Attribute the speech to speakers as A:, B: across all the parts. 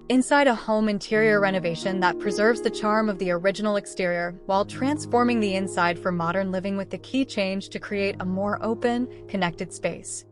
A: Inside a home interior renovation that preserves the charm of the original exterior while transforming the inside for modern living with the key change to create a more open, connected space.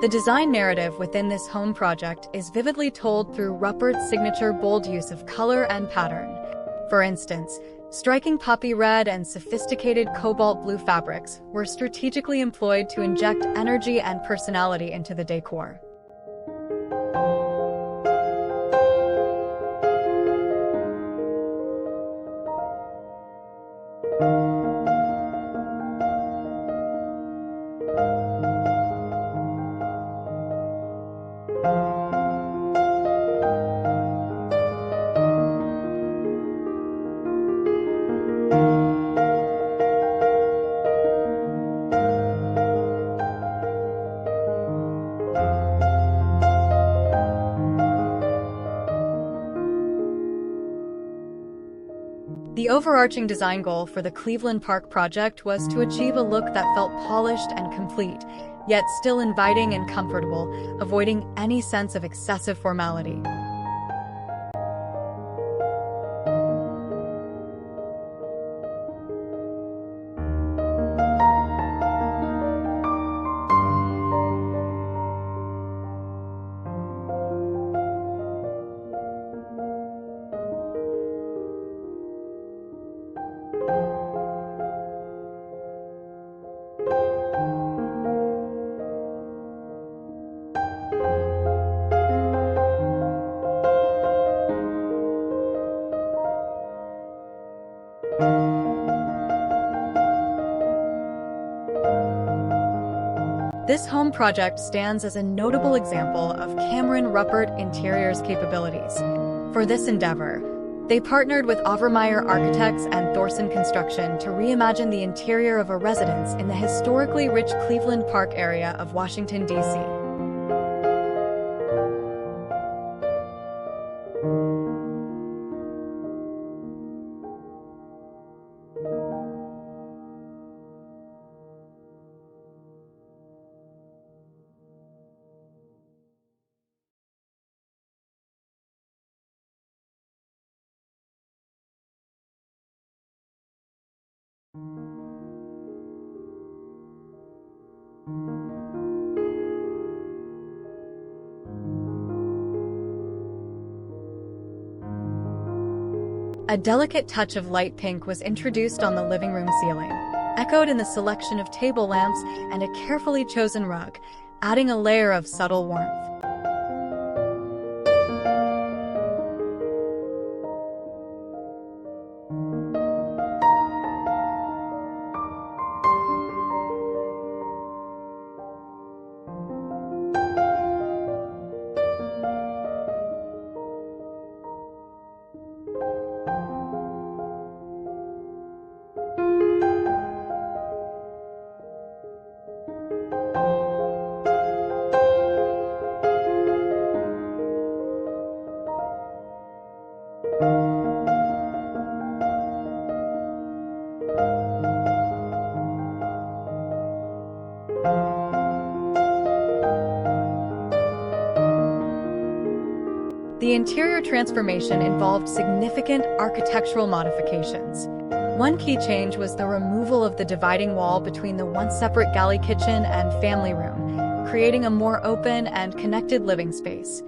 A: The design narrative within this home project is vividly told through Ruppert's signature bold use of color and pattern. For instance, striking poppy red and sophisticated cobalt blue fabrics were strategically employed to inject energy and personality into the decor. The overarching design goal for the Cleveland Park project was to achieve a look that felt polished and complete, yet still inviting and comfortable, avoiding any sense of excessive formality. This home project stands as a notable example of Cameron Ruppert Interiors' capabilities. For this endeavor, they partnered with Overmeyer Architects and Thorson Construction to reimagine the interior of a residence in the historically rich Cleveland Park area of Washington, D.C. A delicate touch of light pink was introduced on the living room ceiling, echoed in the selection of table lamps and a carefully chosen rug, adding a layer of subtle warmth. The interior transformation involved significant architectural modifications. One key change was the removal of the dividing wall between the once separate galley kitchen and family room, creating a more open and connected living space.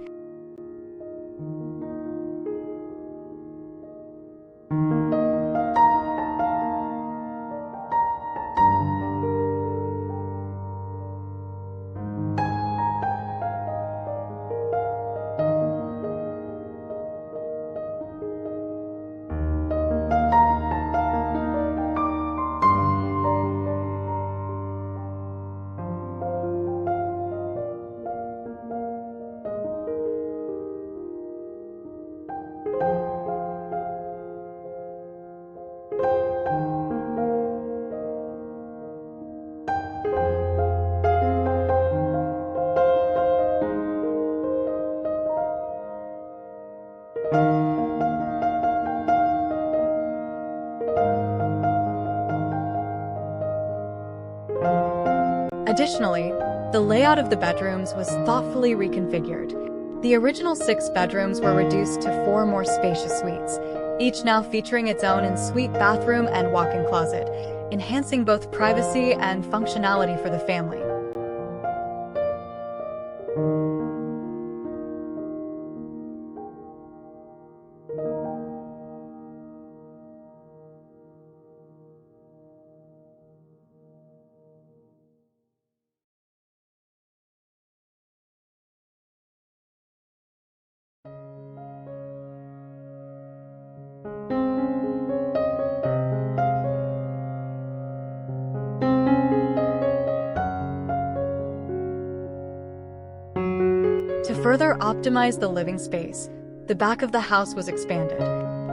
A: Additionally, the layout of the bedrooms was thoughtfully reconfigured. The original 6 bedrooms were reduced to 4 more spacious suites, each now featuring its own ensuite bathroom and walk-in closet, enhancing both privacy and functionality for the family. To further optimize the living space, the back of the house was expanded.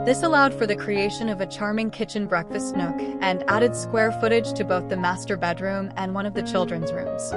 A: This allowed for the creation of a charming kitchen breakfast nook and added square footage to both the master bedroom and one of the children's rooms.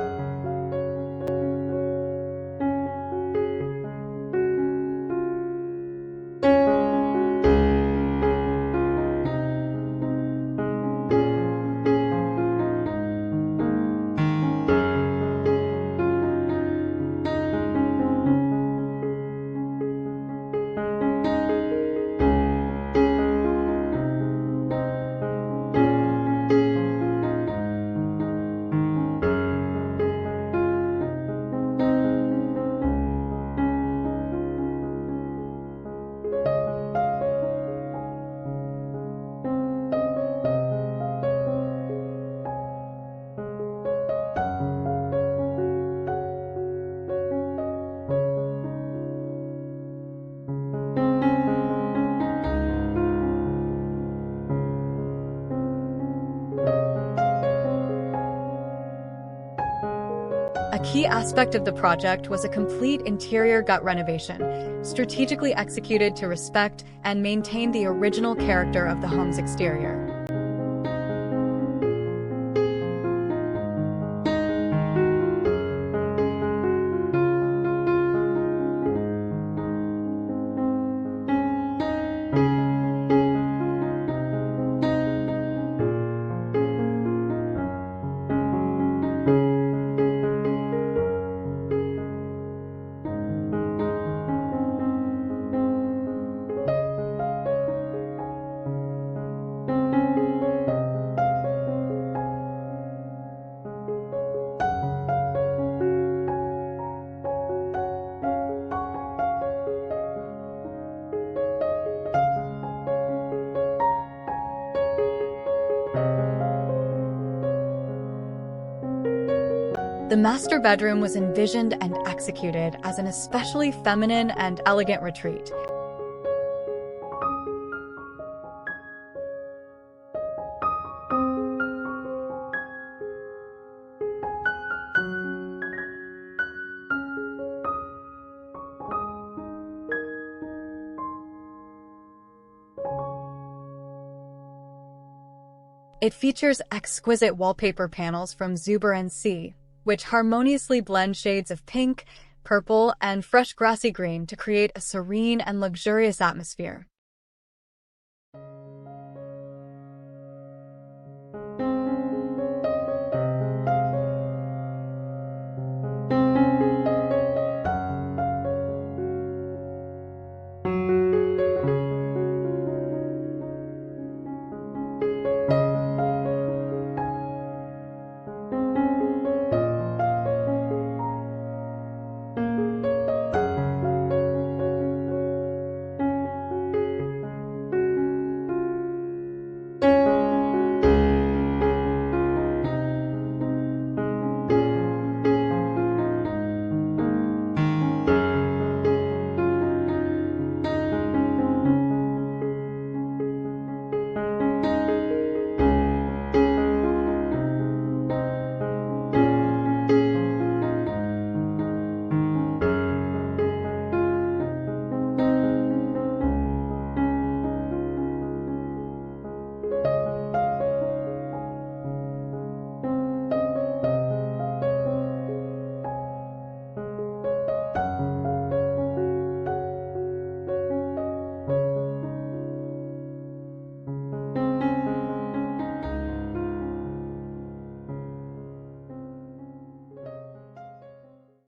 A: A key aspect of the project was a complete interior gut renovation, strategically executed to respect and maintain the original character of the home's exterior. The master bedroom was envisioned and executed as an especially feminine and elegant retreat. It features exquisite wallpaper panels from Zuber & C, which harmoniously blend shades of pink, purple, and fresh grassy green to create a serene and luxurious atmosphere.